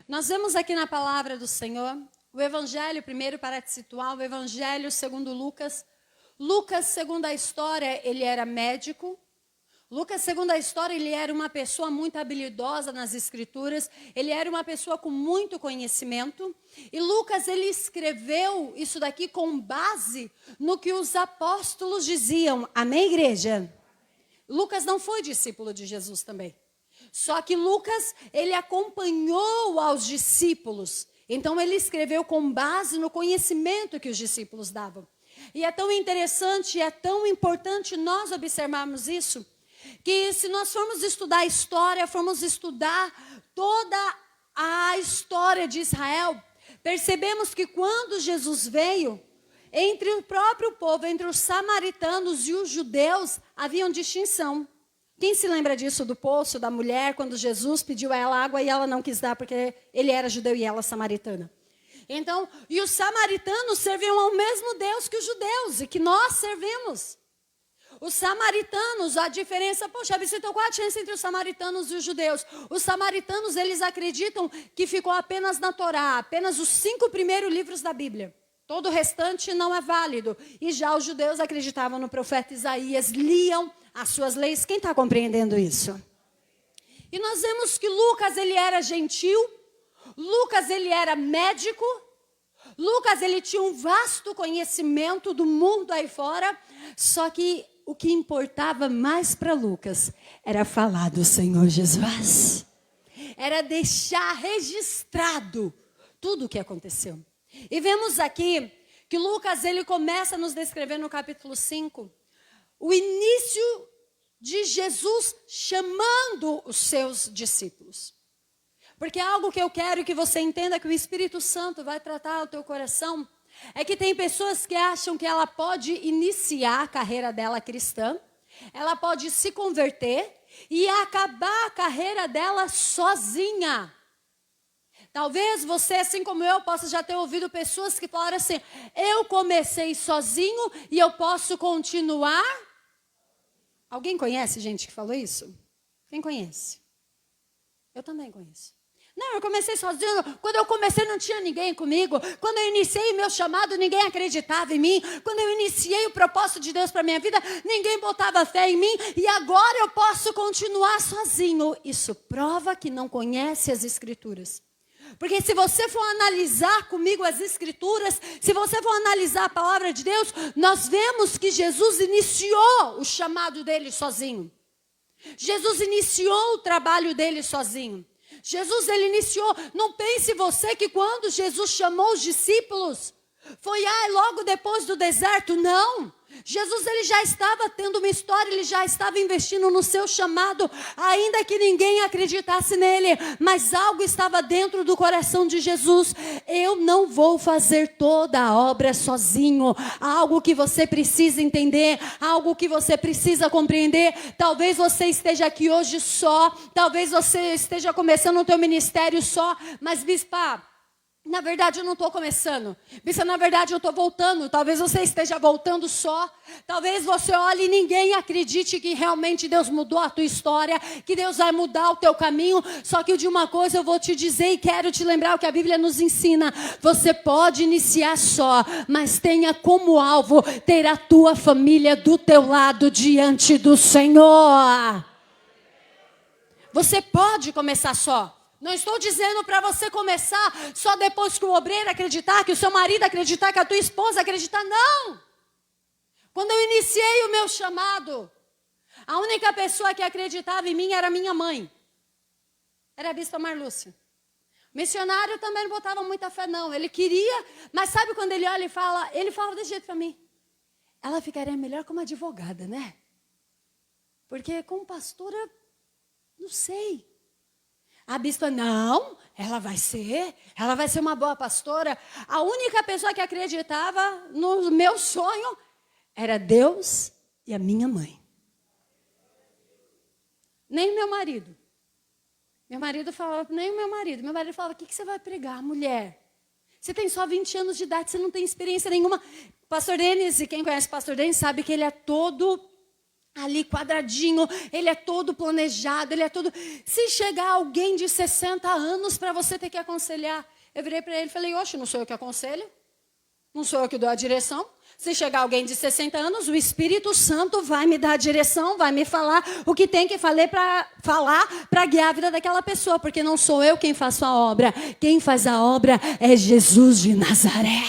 Nós vemos aqui na palavra do Senhor, o evangelho, primeiro para te situar, o evangelho segundo Lucas. Lucas, segundo a história, ele era médico. Lucas, segundo a história, ele era uma pessoa muito habilidosa nas escrituras. Ele era uma pessoa com muito conhecimento. E Lucas, ele escreveu isso daqui com base no que os apóstolos diziam. Amém, igreja? Lucas não foi discípulo de Jesus também. Só que Lucas, ele acompanhou aos discípulos. Então, ele escreveu com base no conhecimento que os discípulos davam. E é tão interessante, é tão importante nós observarmos isso, que se nós formos estudar a história, formos estudar toda a história de Israel, percebemos que quando Jesus veio, entre o próprio povo, entre os samaritanos e os judeus, havia distinção. Quem se lembra disso do poço da mulher, quando Jesus pediu a ela água e ela não quis dar porque ele era judeu e ela samaritana? Então, e os samaritanos serviam ao mesmo Deus que os judeus e que nós servimos. Os samaritanos, a diferença, poxa, então qual a diferença entre os samaritanos e os judeus? Os samaritanos, eles acreditam que ficou apenas na Torá, apenas os 5 primeiros livros da Bíblia. Todo o restante não é válido. E já os judeus acreditavam no profeta Isaías, liam as suas leis. Quem está compreendendo isso? E nós vemos que Lucas, ele era gentil. Lucas, ele era médico. Lucas, ele tinha um vasto conhecimento do mundo aí fora. Só que o que importava mais para Lucas era falar do Senhor Jesus. Era deixar registrado tudo o que aconteceu. E vemos aqui que Lucas, ele começa a nos descrever no capítulo 5, o início de Jesus chamando os seus discípulos. Porque algo que eu quero que você entenda, que o Espírito Santo vai tratar o teu coração, é que tem pessoas que acham que ela pode iniciar a carreira dela cristã, ela pode se converter e acabar a carreira dela sozinha. Talvez você, assim como eu, possa já ter ouvido pessoas que falaram assim: eu comecei sozinho e eu posso continuar. Alguém conhece gente que falou isso? Quem conhece? Eu também conheço. Não, eu comecei sozinho. Quando eu comecei não tinha ninguém comigo. Quando eu iniciei o meu chamado, ninguém acreditava em mim. Quando eu iniciei o propósito de Deus para a minha vida, ninguém botava fé em mim. E agora eu posso continuar sozinho. Isso prova que não conhece as Escrituras. Porque se você for analisar comigo as Escrituras, se você for analisar a palavra de Deus, nós vemos que Jesus iniciou o chamado dele sozinho. Jesus iniciou o trabalho dele sozinho. Jesus, ele iniciou. Não pense você que quando Jesus chamou os discípulos, foi logo depois do deserto. Não. Jesus, ele já estava tendo uma história, ele já estava investindo no seu chamado, ainda que ninguém acreditasse nele, mas algo estava dentro do coração de Jesus. Eu não vou fazer toda a obra sozinho. Algo que você precisa entender, algo que você precisa compreender. Talvez você esteja aqui hoje só, talvez você esteja começando o teu ministério só, mas bispa, na verdade eu não estou começando. Bispa, na verdade eu estou voltando. Talvez você esteja voltando só. Talvez você olhe e ninguém acredite que realmente Deus mudou a tua história, que Deus vai mudar o teu caminho. Só que de uma coisa eu vou te dizer e quero te lembrar o que a Bíblia nos ensina. Você pode iniciar só, mas tenha como alvo ter a tua família do teu lado diante do Senhor. Você pode começar só. Não estou dizendo para você começar só depois que o obreiro acreditar, que o seu marido acreditar, que a tua esposa acreditar. Não! Quando eu iniciei o meu chamado, a única pessoa que acreditava em mim era minha mãe. Era a bispa Marlúcia. O missionário também não botava muita fé, não. Ele queria, mas sabe quando ele olha e fala, ele fala desse jeito para mim: ela ficaria melhor como advogada, né? Porque como pastora, não sei. A bispa, não, ela vai ser uma boa pastora. A única pessoa que acreditava no meu sonho era Deus e a minha mãe. Nem meu marido. Meu marido falava, nem o meu marido. Meu marido falava: o que você vai pregar, mulher? Você tem só 20 anos de idade, você não tem experiência nenhuma. Pastor Denis, e quem conhece o pastor Denis sabe que ele é todo ali quadradinho, ele é todo planejado, ele é todo... Se chegar alguém de 60 anos para você ter que aconselhar, eu virei para ele e falei, oxe, não sou eu que aconselho? Não sou eu que dou a direção? Se chegar alguém de 60 anos, o Espírito Santo vai me dar a direção, vai me falar o que tem que falar para guiar a vida daquela pessoa, porque não sou eu quem faço a obra. Quem faz a obra é Jesus de Nazaré.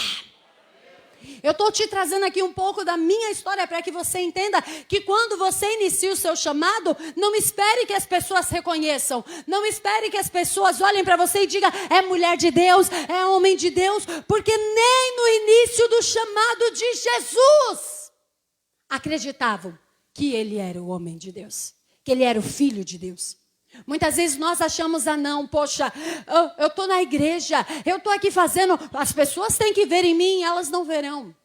Eu estou te trazendo aqui um pouco da minha história para que você entenda que quando você inicia o seu chamado, não espere que as pessoas reconheçam. Não espere que as pessoas olhem para você e digam, é mulher de Deus, é homem de Deus. Porque nem no início do chamado de Jesus, acreditavam que ele era o homem de Deus. Que ele era o filho de Deus. Muitas vezes nós achamos, não, poxa, eu estou na igreja, eu estou aqui fazendo, as pessoas têm que ver em mim, elas não verão.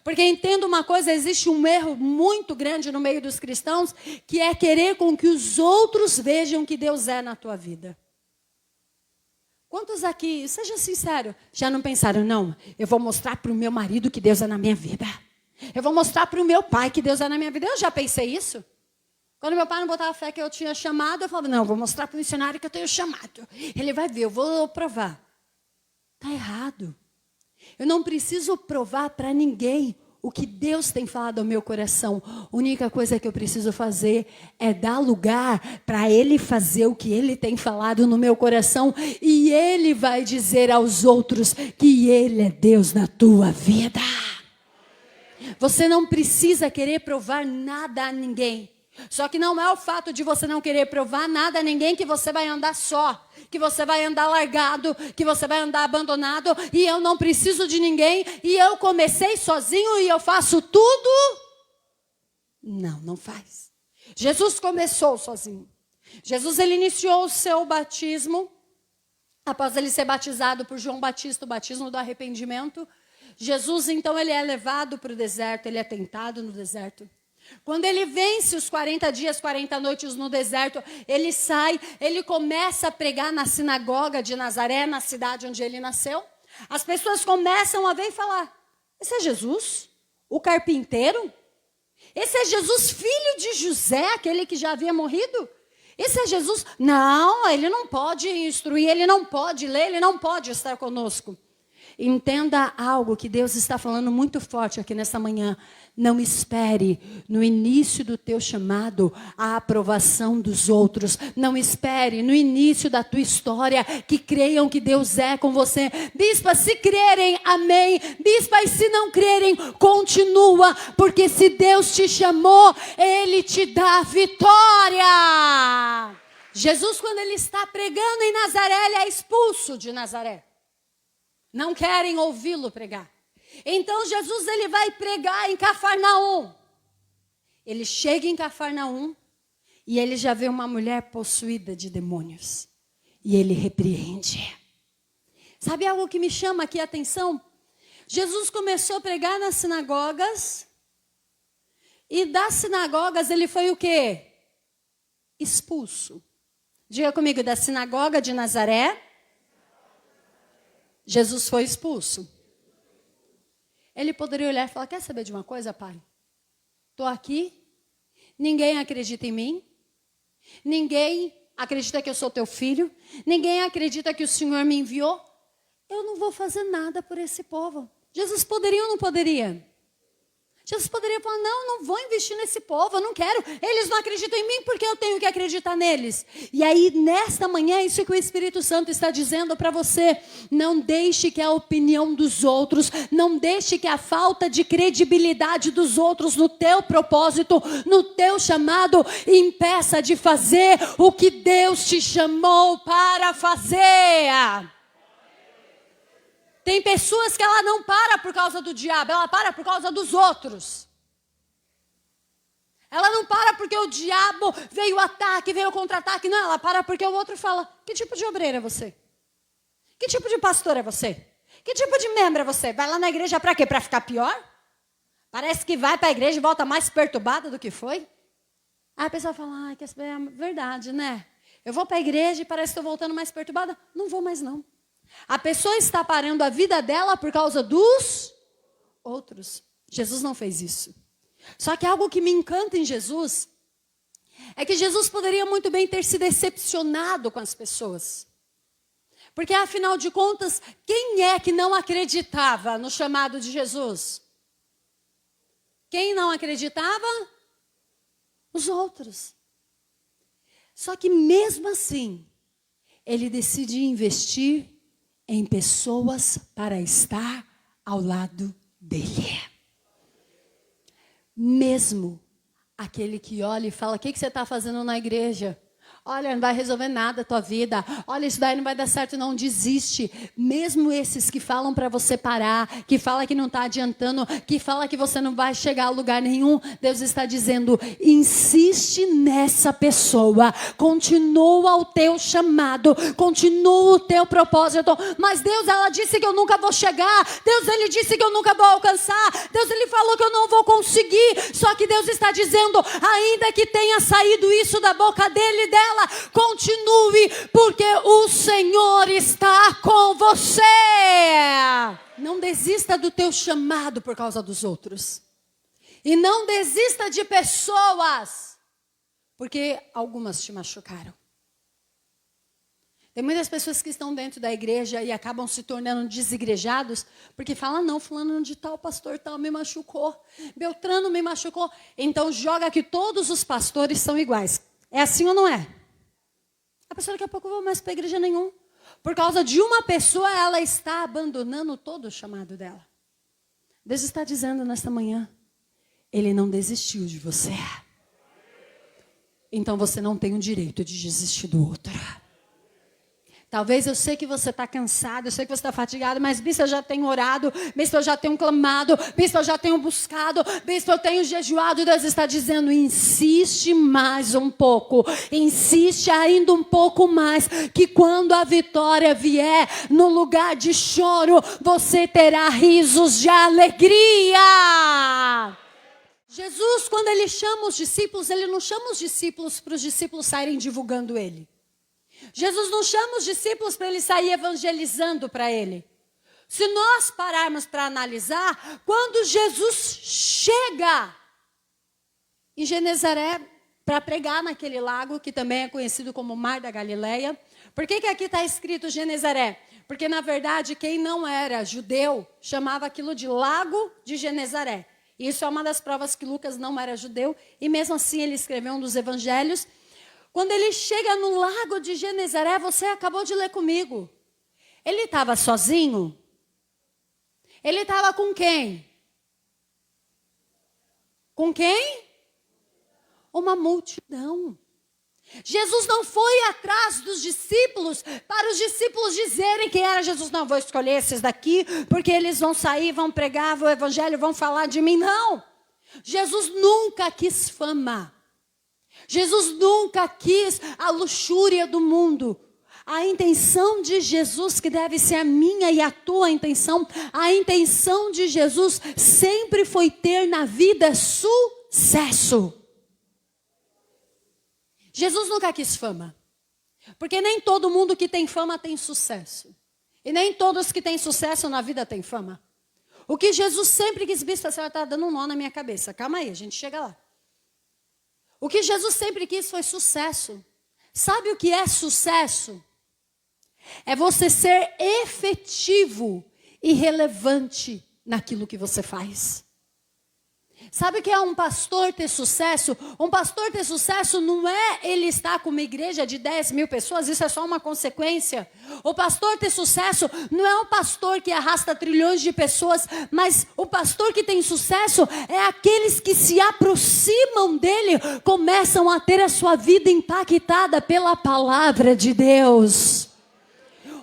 Porque entenda uma coisa, existe um erro muito grande no meio dos cristãos, que é querer com que os outros vejam que Deus é na tua vida. Quantos aqui, seja sincero, já não pensaram, não, eu vou mostrar para o meu marido que Deus é na minha vida. Eu vou mostrar para o meu pai que Deus é na minha vida. Eu já pensei isso. Quando meu pai não botava fé que eu tinha chamado, eu falava, não, eu vou mostrar para o missionário que eu tenho chamado. Ele vai ver, eu vou provar. Está errado. Eu não preciso provar para ninguém o que Deus tem falado ao meu coração. A única coisa que eu preciso fazer é dar lugar para Ele fazer o que Ele tem falado no meu coração. E Ele vai dizer aos outros que Ele é Deus na tua vida. Você não precisa querer provar nada a ninguém. Só que não é o fato de você não querer provar nada a ninguém que você vai andar só, que você vai andar largado, que você vai andar abandonado, e eu não preciso de ninguém, e eu comecei sozinho e eu faço tudo. Não faz. Jesus começou sozinho. Jesus, ele iniciou o seu batismo, após ele ser batizado por João Batista, o batismo do arrependimento. Jesus, então, ele é levado para o deserto, ele é tentado no deserto. Quando ele vence os 40 dias, 40 noites no deserto, ele sai, ele começa a pregar na sinagoga de Nazaré, na cidade onde ele nasceu. As pessoas começam a ver e falar, esse é Jesus, o carpinteiro? Esse é Jesus, filho de José, aquele que já havia morrido? Esse é Jesus? Não, ele não pode instruir, ele não pode ler, ele não pode estar conosco. Entenda algo que Deus está falando muito forte aqui nessa manhã. Não espere no início do teu chamado a aprovação dos outros. Não espere no início da tua história que creiam que Deus é com você. Bispa, se crerem, amém. Bispa, e se não crerem, continua. Porque se Deus te chamou, Ele te dá vitória. Jesus, quando ele está pregando em Nazaré, ele é expulso de Nazaré. Não querem ouvi-lo pregar. Então Jesus, ele vai pregar em Cafarnaum. Ele chega em Cafarnaum e ele já vê uma mulher possuída de demônios. E ele repreende. Sabe algo que me chama aqui a atenção? Jesus começou a pregar nas sinagogas. E das sinagogas ele foi o quê? Expulso. Diga comigo, da sinagoga de Nazaré, Jesus foi expulso. Ele poderia olhar e falar, quer saber de uma coisa, pai? Estou aqui, ninguém acredita em mim, ninguém acredita que eu sou teu filho, ninguém acredita que o Senhor me enviou, eu não vou fazer nada por esse povo. Jesus poderia ou não poderia? Jesus poderia falar, não vou investir nesse povo, eu não quero. Eles não acreditam em mim, porque eu tenho que acreditar neles. E aí, nesta manhã, isso que o Espírito Santo está dizendo para você. Não deixe que a opinião dos outros, não deixe que a falta de credibilidade dos outros no teu propósito, no teu chamado, impeça de fazer o que Deus te chamou para fazer. Tem pessoas que ela não para por causa do diabo, ela para por causa dos outros. Ela não para porque o diabo veio o ataque, veio o contra-ataque. Não, ela para porque o outro fala, que tipo de obreiro é você? Que tipo de pastor é você? Que tipo de membro é você? Vai lá na igreja para quê? Para ficar pior? Parece que vai para a igreja e volta mais perturbada do que foi. Aí a pessoa fala, que é verdade, né? Eu vou para a igreja e parece que estou voltando mais perturbada. Não vou mais não. A pessoa está parando a vida dela por causa dos outros. Jesus não fez isso. Só que algo que me encanta em Jesus é que Jesus poderia muito bem ter se decepcionado com as pessoas. Porque, afinal de contas, quem é que não acreditava no chamado de Jesus? Quem não acreditava? Os outros. Só que mesmo assim, ele decide investir em pessoas para estar ao lado dele. Mesmo aquele que olha e fala, o que você está fazendo na igreja? Olha, não vai resolver nada a tua vida. Olha, isso daí não vai dar certo, não. Desiste. Mesmo esses que falam para você parar, que falam que não está adiantando, que falam que você não vai chegar a lugar nenhum, Deus está dizendo, insiste nessa pessoa. Continua o teu chamado. Continua o teu propósito. Mas Deus, ela disse que eu nunca vou chegar. Deus, ele disse que eu nunca vou alcançar. Deus, ele falou que eu não vou conseguir. Só que Deus está dizendo, ainda que tenha saído isso da boca dele e dela, continue, porque o Senhor está com você. Não desista do teu chamado por causa dos outros. E não desista de pessoas, porque algumas te machucaram. Tem muitas pessoas que estão dentro da igreja e acabam se tornando desigrejados, porque falam, não, fulano de tal, pastor tal me machucou, Beltrano me machucou. Então joga que todos os pastores são iguais. É assim ou não é? A pessoa daqui a pouco não vai mais para a igreja nenhum. Por causa de uma pessoa, ela está abandonando todo o chamado dela. Deus está dizendo nesta manhã, Ele não desistiu de você. Então você não tem o direito de desistir do outro. Talvez eu sei que você está cansado, eu sei que você está fatigado, mas bispo, eu já tenho orado, bispo, eu já tenho clamado, bispo, eu já tenho buscado, bispo, eu tenho jejuado. Deus está dizendo, insiste mais um pouco, insiste ainda um pouco mais, que quando a vitória vier, no lugar de choro, você terá risos de alegria. Jesus, quando ele chama os discípulos, ele não chama os discípulos para os discípulos saírem divulgando ele. Jesus não chama os discípulos para ele sair evangelizando para ele. Se nós pararmos para analisar, quando Jesus chega em Genezaré para pregar naquele lago, que também é conhecido como Mar da Galileia, por que aqui está escrito Genezaré? Porque na verdade quem não era judeu chamava aquilo de Lago de Genezaré. Isso é uma das provas que Lucas não era judeu e mesmo assim ele escreveu um dos evangelhos. Quando ele chega no lago de Genezaré, você acabou de ler comigo. Ele estava sozinho? Ele estava com quem? Com quem? Uma multidão. Jesus não foi atrás dos discípulos para os discípulos dizerem quem era Jesus. Não, vou escolher esses daqui, porque eles vão sair, vão pregar o evangelho, vão falar de mim. Não. Jesus nunca quis fama. Jesus nunca quis a luxúria do mundo. A intenção de Jesus, que deve ser a minha e a tua intenção, a intenção de Jesus sempre foi ter na vida sucesso. Jesus nunca quis fama. Porque nem todo mundo que tem fama tem sucesso. E nem todos que têm sucesso na vida têm fama. O que Jesus sempre quis, bispo, a senhora está dando um nó na minha cabeça. Calma aí, a gente chega lá. O que Jesus sempre quis foi sucesso. Sabe o que é sucesso? É você ser efetivo e relevante naquilo que você faz. Sabe o que é um pastor ter sucesso? Um pastor ter sucesso não é ele estar com uma igreja de 10 mil pessoas, isso é só uma consequência. O pastor ter sucesso não é um pastor que arrasta trilhões de pessoas, mas o pastor que tem sucesso é aqueles que se aproximam dele, começam a ter a sua vida impactada pela palavra de Deus.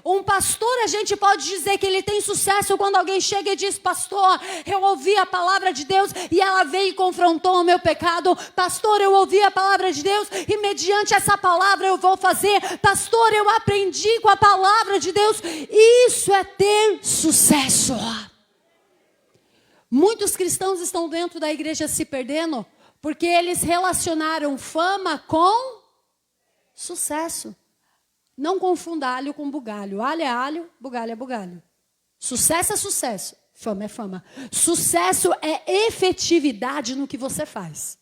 Um pastor, a gente pode dizer que ele tem sucesso quando alguém chega e diz, pastor, eu ouvi a palavra de Deus e ela veio e confrontou o meu pecado. Pastor, eu ouvi a palavra de Deus e mediante essa palavra eu vou fazer. Pastor, eu aprendi com a palavra de Deus. Isso é ter sucesso. Muitos cristãos estão dentro da igreja se perdendo porque eles relacionaram fama com sucesso. Não confunda alho com bugalho. Alho é alho, bugalho é bugalho. Sucesso é sucesso. Fama é fama. Sucesso é efetividade no que você faz.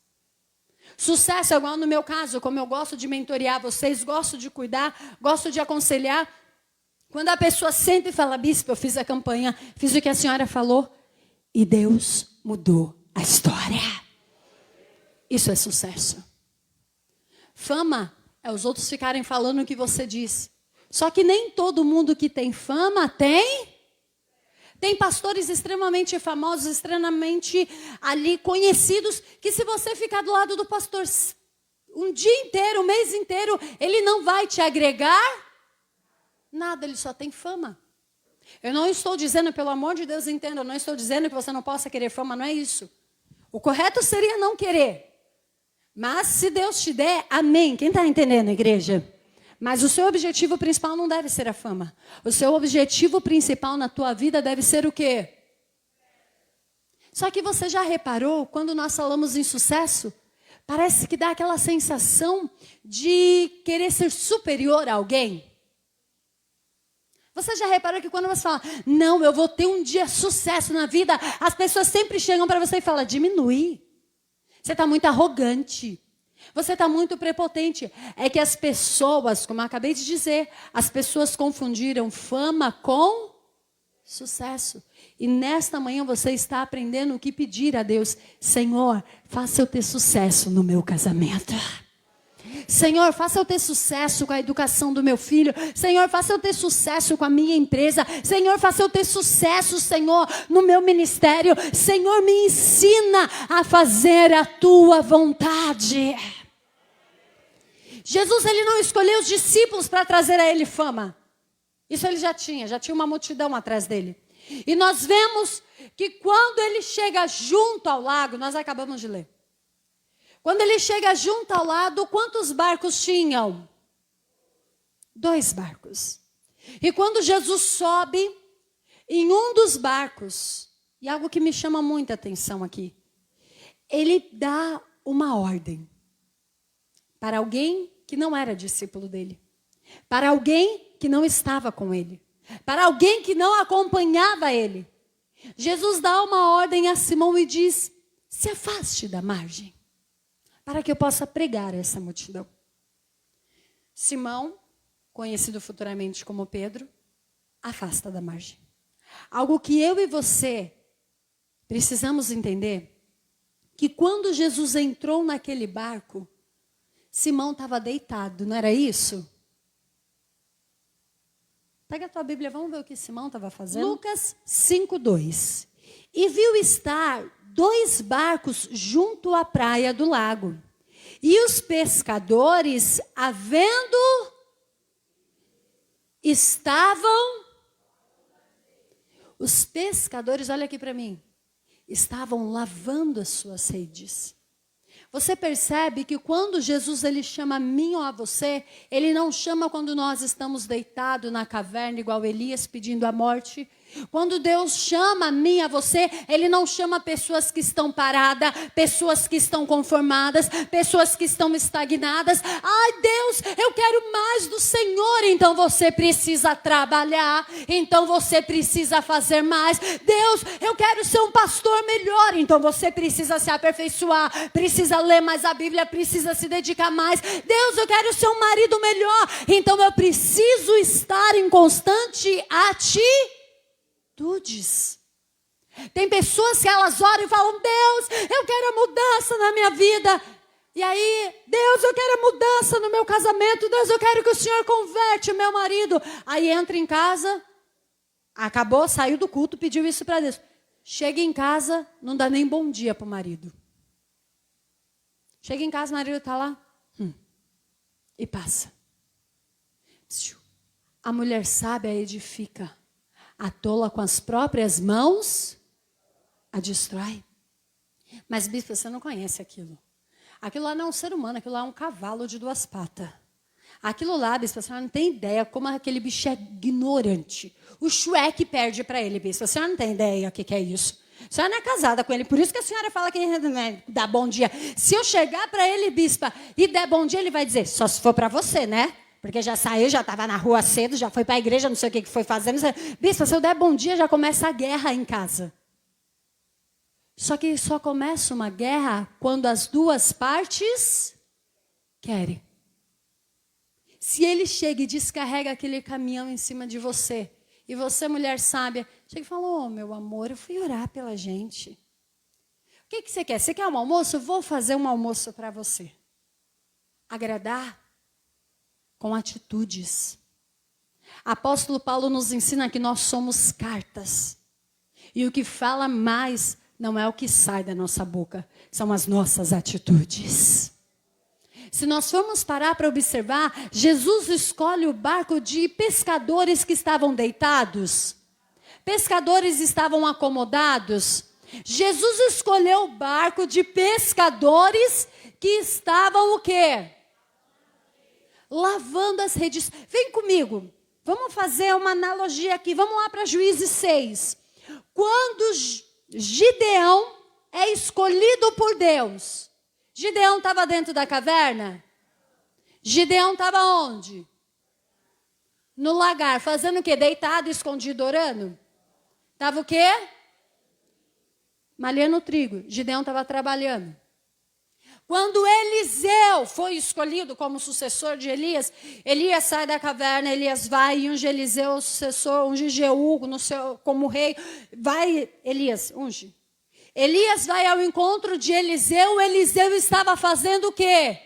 Sucesso é igual no meu caso, como eu gosto de mentorear vocês, gosto de cuidar, gosto de aconselhar. Quando a pessoa senta e fala, bispo, eu fiz a campanha, fiz o que a senhora falou, e Deus mudou a história. Isso é sucesso. Fama é os outros ficarem falando o que você diz. Só que nem todo mundo que tem fama tem. Tem pastores extremamente famosos, extremamente ali conhecidos, que se você ficar do lado do pastor um dia inteiro, um mês inteiro, ele não vai te agregar nada, ele só tem fama. Eu não estou dizendo, pelo amor de Deus, entenda, eu não estou dizendo que você não possa querer fama, não é isso. O correto seria não querer. Mas se Deus te der, amém. Quem está entendendo, igreja? Mas o seu objetivo principal não deve ser a fama. O seu objetivo principal na tua vida deve ser o quê? Só que você já reparou, quando nós falamos em sucesso, parece que dá aquela sensação de querer ser superior a alguém. Você já reparou que quando você fala, não, eu vou ter um dia sucesso na vida, as pessoas sempre chegam para você e falam, diminui. Você está muito arrogante. Você está muito prepotente. É que as pessoas, como eu acabei de dizer, as pessoas confundiram fama com sucesso. E nesta manhã você está aprendendo o que pedir a Deus. Senhor, faça eu ter sucesso no meu casamento. Senhor, faça eu ter sucesso com a educação do meu filho. Senhor, faça eu ter sucesso com a minha empresa. Senhor, faça eu ter sucesso, Senhor, no meu ministério. Senhor, me ensina a fazer a tua vontade. Jesus, ele não escolheu os discípulos para trazer a ele fama. Isso ele já tinha uma multidão atrás dele. E nós vemos que quando ele chega junto ao lago, nós acabamos de ler. Quando ele chega junto ao lado, quantos barcos tinham? 2 barcos. E quando Jesus sobe em um dos barcos, e algo que me chama muita atenção aqui, ele dá uma ordem para alguém que não era discípulo dele, para alguém que não estava com ele, para alguém que não acompanhava ele. Jesus dá uma ordem a Simão e diz, se afaste da margem, para que eu possa pregar a essa multidão. Simão, conhecido futuramente como Pedro, afasta da margem. Algo que eu e você precisamos entender, que quando Jesus entrou naquele barco, Simão estava deitado, não era isso? Pega a tua Bíblia, vamos ver o que Simão estava fazendo. Lucas 5:2. E viu estar 2 barcos junto à praia do lago. E os pescadores, havendo, estavam... Os pescadores, olha aqui para mim, estavam lavando as suas redes. Você percebe que quando Jesus ele chama a mim ou a você, ele não chama quando nós estamos deitados na caverna, igual Elias pedindo a morte. Quando Deus chama a mim, a você, ele não chama pessoas que estão paradas, pessoas que estão conformadas, pessoas que estão estagnadas. Ai Deus, eu quero mais do Senhor. Então você precisa trabalhar, então você precisa fazer mais. Deus, eu quero ser um pastor melhor. Então você precisa se aperfeiçoar, precisa ler mais a Bíblia, precisa se dedicar mais. Deus, eu quero ser um marido melhor. Então eu preciso estar em constante atitudes. Tem pessoas que elas oram e falam, Deus, eu quero a mudança na minha vida. E aí, Deus, eu quero a mudança no meu casamento. Deus, eu quero que o Senhor converte o meu marido. Aí entra em casa, acabou, saiu do culto, pediu isso para Deus. Chega em casa, não dá nem bom dia para o marido. Chega em casa, o marido está lá, e passa. A mulher sábia edifica. A tola com as próprias mãos a destrói. Mas, bispo, você não conhece aquilo. Aquilo lá não é um ser humano, aquilo lá é um cavalo de 2 patas. Aquilo lá, bispo, você não tem ideia como aquele bicho é ignorante. O Shrek perde para ele, bispo. A senhora não tem ideia o que é isso. A senhora não é casada com ele, por isso que a senhora fala que dá bom dia. Se eu chegar para ele, bispa, e der bom dia, ele vai dizer, só se for para você, né? Porque já saiu, já estava na rua cedo, já foi para a igreja, não sei o que foi fazendo. Bispo, se eu der bom dia, já começa a guerra em casa. Só que só começa uma guerra quando as duas partes querem. Se ele chega e descarrega aquele caminhão em cima de você, e você, mulher sábia, chega e fala, oh, meu amor, eu fui orar pela gente. O que você quer? Você quer um almoço? Eu vou fazer um almoço para você. Agradar com atitudes. Apóstolo Paulo nos ensina que nós somos cartas. E o que fala mais não é o que sai da nossa boca, são as nossas atitudes. Se nós formos parar para observar, Jesus escolhe o barco de pescadores que estavam deitados. Pescadores estavam acomodados. Jesus escolheu o barco de pescadores que estavam o quê? Lavando as redes. Vem comigo, vamos fazer uma analogia aqui. Vamos lá para Juízes 6. Quando Gideão é escolhido por Deus, Gideão estava dentro da caverna? Gideão estava onde? No lagar, fazendo o quê? Deitado, escondido, orando? Estava o quê? Malhando o trigo. Gideão estava trabalhando. Quando Eliseu foi escolhido como sucessor de Elias, Elias sai da caverna, Elias vai e unge Eliseu, o sucessor, unge Jeú como rei. Vai, Elias, unge. Elias vai ao encontro de Eliseu. Eliseu estava fazendo o quê?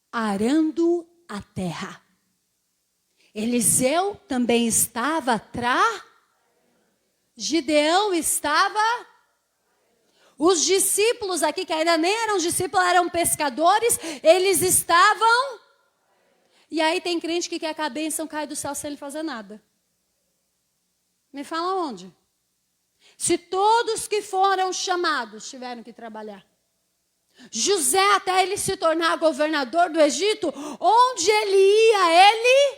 Arando a terra. Eliseu também estava Gideão estava. Os discípulos aqui, que ainda nem eram discípulos, eram pescadores, eles estavam. E aí tem crente que quer que a bênção caia do céu sem ele fazer nada. Me fala onde? Se todos que foram chamados tiveram que trabalhar. José, até ele se tornar governador do Egito, onde ele ia? Ele?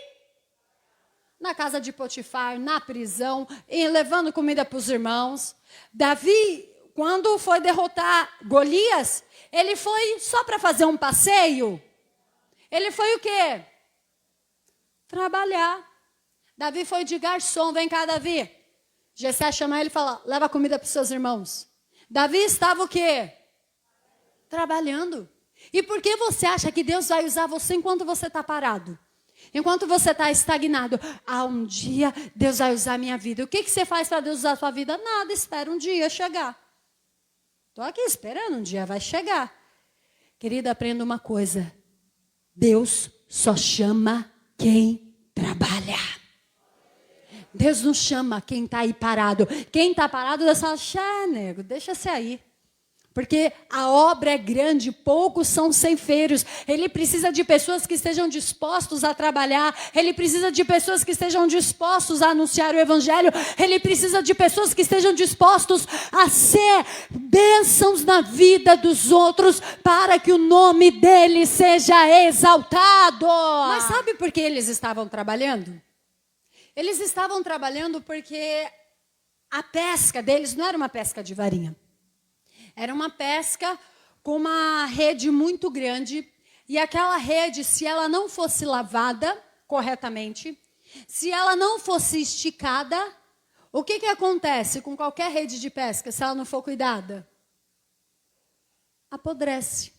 Na casa de Potifar, na prisão, e levando comida para os irmãos. Davi, quando foi derrotar Golias, ele foi só para fazer um passeio? Ele foi o quê? Trabalhar. Davi foi de garçom. Vem cá, Davi. Jessé chama ele e fala, leva comida para os seus irmãos. Davi estava o quê? Trabalhando. E por que você acha que Deus vai usar você enquanto você está parado? Enquanto você está estagnado? Um dia Deus vai usar a minha vida. O que você faz para Deus usar a sua vida? Nada, espera um dia chegar. Estou aqui esperando, um dia vai chegar. Querida, aprenda uma coisa. Deus só chama quem trabalha. Deus não chama quem está aí parado. Quem está parado, Deus fala, nego, deixa-se aí. Porque a obra é grande, poucos são ceifeiros. Ele precisa de pessoas que estejam dispostos a trabalhar. Ele precisa de pessoas que estejam dispostos a anunciar o evangelho. Ele precisa de pessoas que estejam dispostos a ser bênçãos na vida dos outros para que o nome dele seja exaltado. Mas sabe por que eles estavam trabalhando? Eles estavam trabalhando porque a pesca deles não era uma pesca de varinha. Era uma pesca com uma rede muito grande. E aquela rede, se ela não fosse lavada corretamente, se ela não fosse esticada, o que acontece com qualquer rede de pesca se ela não for cuidada? Apodrece.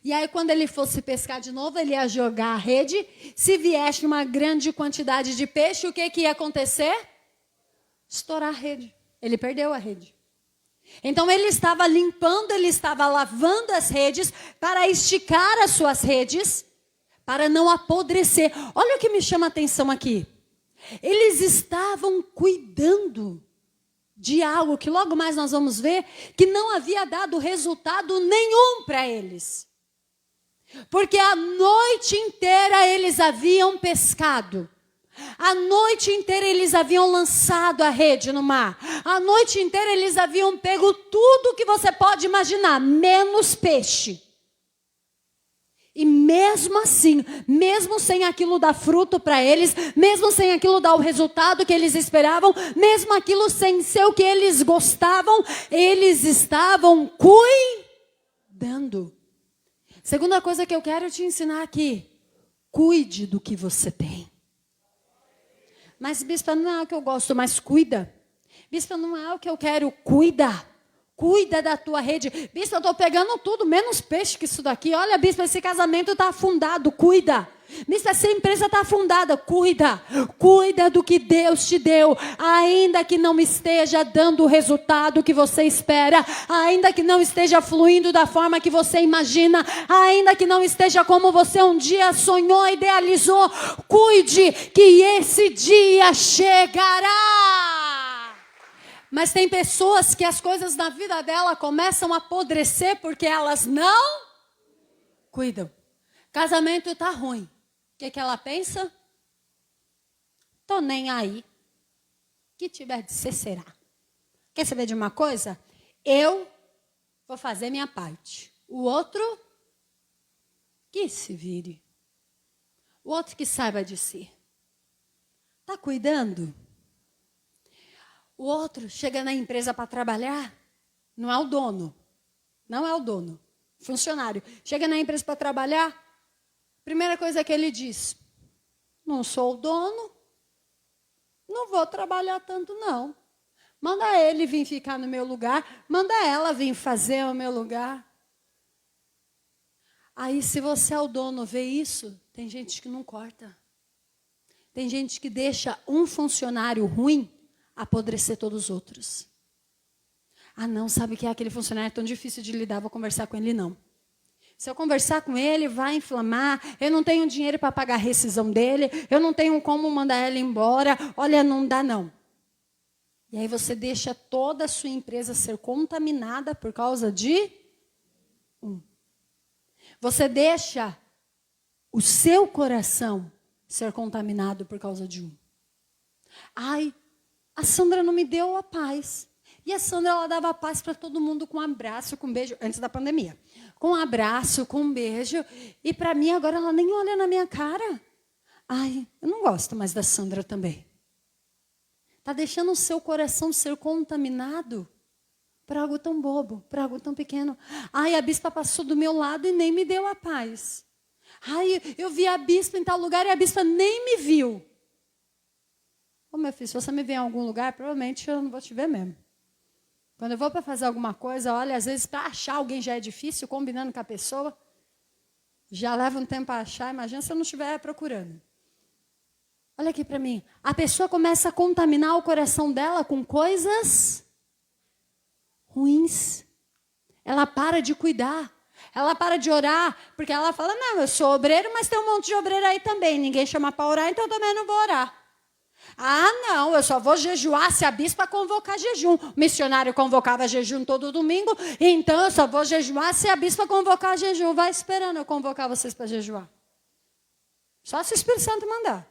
E aí, quando ele fosse pescar de novo, ele ia jogar a rede. Se viesse uma grande quantidade de peixe, o que ia acontecer? Estourar a rede. Ele perdeu a rede. Então, ele estava limpando, ele estava lavando as redes para esticar as suas redes, para não apodrecer. Olha o que me chama a atenção aqui. Eles estavam cuidando de algo que logo mais nós vamos ver que não havia dado resultado nenhum para eles. Porque a noite inteira eles haviam pescado. A noite inteira eles haviam lançado a rede no mar. A noite inteira eles haviam pego tudo que você pode imaginar, menos peixe. E mesmo assim, mesmo sem aquilo dar fruto para eles, mesmo sem aquilo dar o resultado que eles esperavam, mesmo aquilo sem ser o que eles gostavam, eles estavam cuidando. Segunda coisa que eu quero te ensinar aqui, cuide do que você tem. Mas, bispa, não é o que eu gosto, mas cuida. Bispa, não é o que eu quero, cuida. Cuida da tua rede. Bispo, eu estou pegando tudo, menos peixe que isso daqui. Olha, bispo, esse casamento está afundado. Cuida. Bispo, essa empresa está afundada. Cuida. Cuida do que Deus te deu. Ainda que não esteja dando o resultado que você espera. Ainda que não esteja fluindo da forma que você imagina. Ainda que não esteja como você um dia sonhou, idealizou. Cuide que esse dia chegará. Mas tem pessoas que as coisas na vida dela começam a apodrecer porque elas não cuidam. Casamento está ruim. O que ela pensa? Tô nem aí. Que tiver de ser, será. Quer saber de uma coisa? Eu vou fazer minha parte. O outro, que se vire. O outro que saiba de si. Está cuidando? O outro chega na empresa para trabalhar, não é o dono. Não é o dono. Funcionário. Chega na empresa para trabalhar, primeira coisa que ele diz: não sou o dono, não vou trabalhar tanto não. Manda ele vir ficar no meu lugar, manda ela vir fazer o meu lugar. Aí, se você é o dono, vê isso, tem gente que não corta. Tem gente que deixa um funcionário ruim apodrecer todos os outros. Ah, não, sabe que é aquele funcionário tão difícil de lidar, vou conversar com ele, não. Se eu conversar com ele, vai inflamar, eu não tenho dinheiro para pagar a rescisão dele, eu não tenho como mandar ele embora, olha, não dá não. E aí você deixa toda a sua empresa ser contaminada por causa de um. Você deixa o seu coração ser contaminado por causa de um. Ai, a Sandra não me deu a paz. E a Sandra, ela dava paz para todo mundo com um abraço, com um beijo, antes da pandemia. Com um abraço, com um beijo. E para mim, agora, ela nem olha na minha cara. Ai, eu não gosto mais da Sandra também. Está deixando o seu coração ser contaminado por algo tão bobo, por algo tão pequeno. Ai, a bispa passou do meu lado e nem me deu a paz. Ai, eu vi a bispa em tal lugar e a bispa nem me viu. Ô, meu filho, se você me ver em algum lugar, provavelmente eu não vou te ver mesmo. Quando eu vou para fazer alguma coisa, olha, às vezes para achar alguém já é difícil, combinando com a pessoa. Já leva um tempo para achar, imagina se eu não estiver procurando. Olha aqui para mim. A pessoa começa a contaminar o coração dela com coisas ruins. Ela para de cuidar. Ela para de orar, porque ela fala, não, eu sou obreiro, mas tem um monte de obreiro aí também. Ninguém chama para orar, então eu também não vou orar. Ah, não, eu só vou jejuar se a bispa convocar jejum. O missionário convocava jejum todo domingo, então eu só vou jejuar se a bispa convocar jejum. Vai esperando eu convocar vocês para jejuar. Só se o Espírito Santo mandar.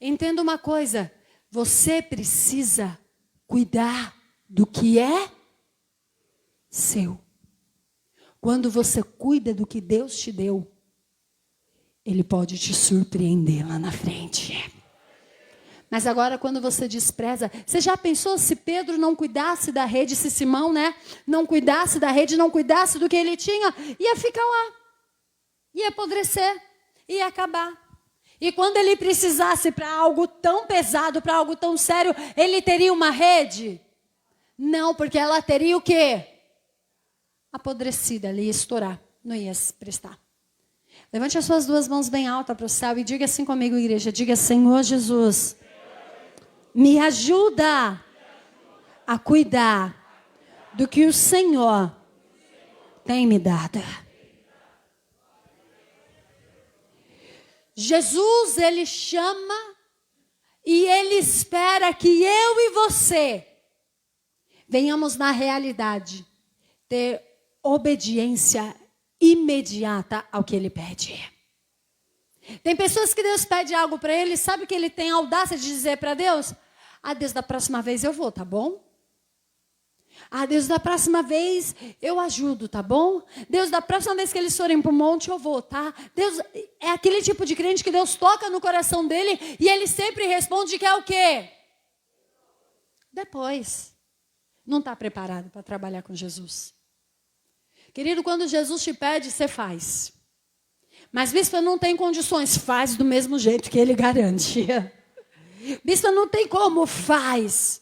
Entenda uma coisa, você precisa cuidar do que é seu. Quando você cuida do que Deus te deu, Ele pode te surpreender lá na frente. Mas agora quando você despreza, você já pensou se Pedro não cuidasse da rede, se Simão, né, não cuidasse da rede, não cuidasse do que ele tinha, ia ficar lá, ia apodrecer, ia acabar. E quando ele precisasse para algo tão pesado, para algo tão sério, ele teria uma rede? Não, porque ela teria o quê? Apodrecida, ela ia estourar, não ia se prestar. Levante as suas duas mãos bem altas para o céu e diga assim comigo, igreja. Diga, Senhor Jesus, me ajuda a cuidar do que o Senhor tem me dado. Jesus, Ele chama e Ele espera que eu e você venhamos na realidade ter obediência imediata ao que Ele pede. Tem pessoas que Deus pede algo para Ele, sabe que Ele tem a audácia de dizer para Deus? Ah, Deus, da próxima vez eu vou, tá bom? Ah, Deus, da próxima vez eu ajudo, tá bom? Deus, da próxima vez que eles forem para o monte eu vou, tá? Deus é aquele tipo de crente que Deus toca no coração dele e ele sempre responde que é o quê? Depois. Não está preparado para trabalhar com Jesus. Querido, quando Jesus te pede, você faz. Mas bispo, não tem condições, faz do mesmo jeito que ele garante. Bispo, não tem como, faz.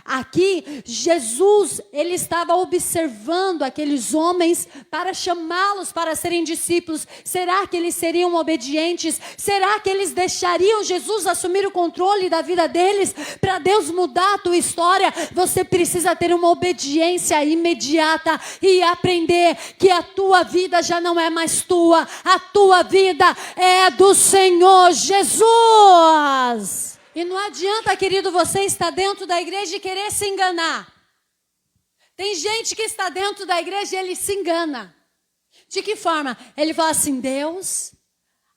Aqui, Jesus, ele estava observando aqueles homens para chamá-los para serem discípulos. Será que eles seriam obedientes? Será que eles deixariam Jesus assumir o controle da vida deles? Para Deus mudar a tua história, você precisa ter uma obediência imediata e aprender que a tua vida já não é mais tua. A tua vida é do Senhor Jesus. E não adianta, querido, você estar dentro da igreja e querer se enganar. Tem gente que está dentro da igreja e ele se engana. De que forma? Ele fala assim: Deus,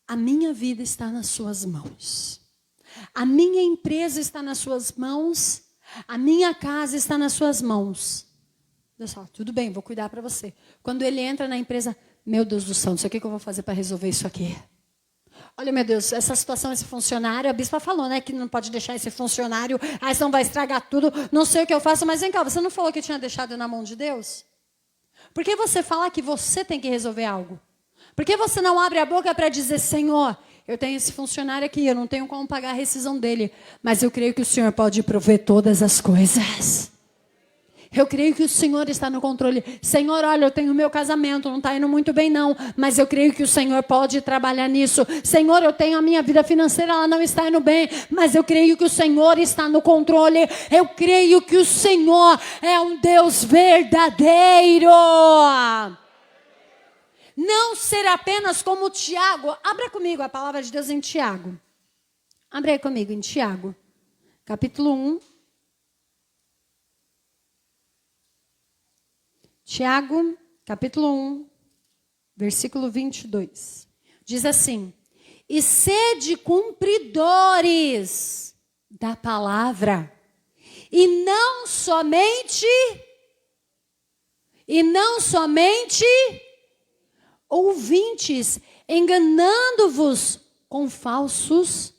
a minha vida está nas suas mãos. A minha empresa está nas suas mãos. A minha casa está nas suas mãos. Deus fala: tudo bem, vou cuidar para você. Quando ele entra na empresa, meu Deus do céu, não sei o que eu vou fazer para resolver isso aqui. Olha, meu Deus, essa situação, esse funcionário, a bispa falou, né, que não pode deixar esse funcionário, aí senão vai estragar tudo, não sei o que eu faço, mas vem cá, você não falou que tinha deixado na mão de Deus? Por que você fala que você tem que resolver algo? Por que você não abre a boca para dizer: Senhor, eu tenho esse funcionário aqui, eu não tenho como pagar a rescisão dele, mas eu creio que o Senhor pode prover todas as coisas. Eu creio que o Senhor está no controle. Senhor, olha, eu tenho o meu casamento, não está indo muito bem não, mas eu creio que o Senhor pode trabalhar nisso. Senhor, eu tenho a minha vida financeira, ela não está indo bem, mas eu creio que o Senhor está no controle. Eu creio que o Senhor é um Deus verdadeiro. Não ser apenas como Tiago. Abra comigo a palavra de Deus em Tiago. Abra aí comigo em Tiago, capítulo 1. Tiago, capítulo 1, versículo 22. Diz assim: e sede cumpridores da palavra, e não somente ouvintes, enganando-vos com falsos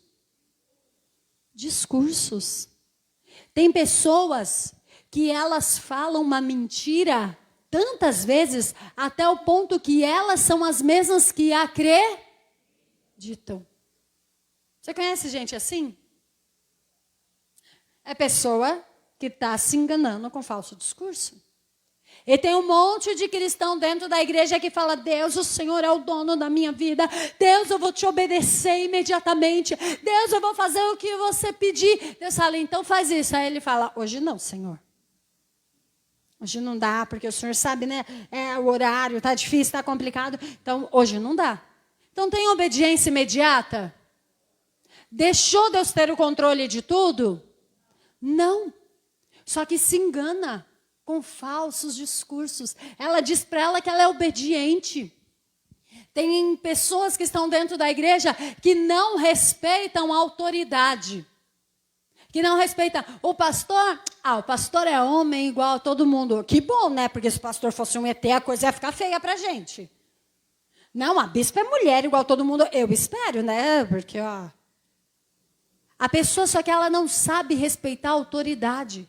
discursos. Tem pessoas que elas falam uma mentira tantas vezes, até o ponto que elas são as mesmas que acreditam. Você conhece gente assim? É pessoa que está se enganando com falso discurso. E tem um monte de cristão dentro da igreja que fala: Deus, o Senhor é o dono da minha vida. Deus, eu vou te obedecer imediatamente. Deus, eu vou fazer o que você pedir. Deus fala: então faz isso. Aí ele fala: hoje não, Senhor. Hoje não dá, porque o Senhor sabe, né? O horário, está difícil, está complicado. Então, hoje não dá. Então, tem obediência imediata? Deixou Deus ter o controle de tudo? Não. Só que se engana com falsos discursos. Ela diz para ela que ela é obediente. Tem pessoas que estão dentro da igreja que não respeitam a autoridade. Que não respeita o pastor. O pastor é homem igual a todo mundo. Que bom, né? Porque se o pastor fosse um ET, a coisa ia ficar feia pra gente. Não, a bispa é mulher igual a todo mundo. Eu espero, né? Porque, a pessoa, só que ela não sabe respeitar a autoridade.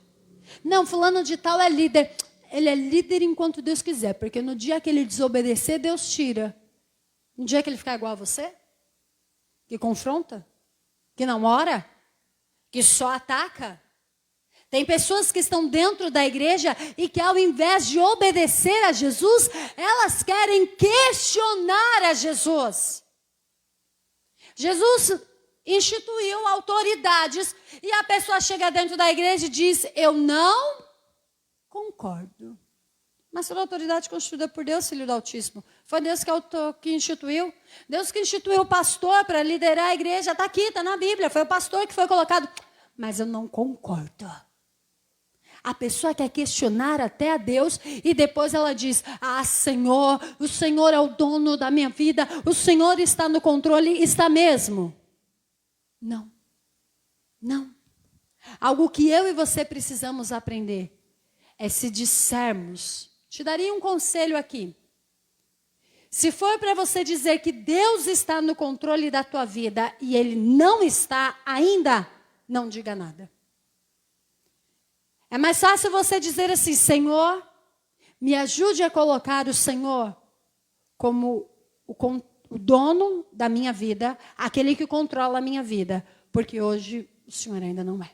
Não, fulano de tal é líder. Ele é líder enquanto Deus quiser. Porque no dia que ele desobedecer, Deus tira. No dia que ele ficar igual a você, que confronta, que não ora, que só ataca. Tem pessoas que estão dentro da igreja e que ao invés de obedecer a Jesus, elas querem questionar a Jesus. Jesus instituiu autoridades e a pessoa chega dentro da igreja e diz: eu não concordo. Mas toda autoridade constituída por Deus, Filho do Altíssimo. Foi Deus que instituiu. Deus que instituiu o pastor para liderar a igreja. Está aqui, está na Bíblia. Foi o pastor que foi colocado. Mas eu não concordo. A pessoa quer questionar até a Deus e depois ela diz: Senhor, o Senhor é o dono da minha vida. O Senhor está no controle. Está mesmo? Não. Não. Algo que eu e você precisamos aprender é se dissermos. Te daria um conselho aqui. Se for para você dizer que Deus está no controle da tua vida e Ele não está ainda, não diga nada. É mais fácil você dizer assim: Senhor, me ajude a colocar o Senhor como o dono da minha vida, aquele que controla a minha vida, porque hoje o Senhor ainda não é.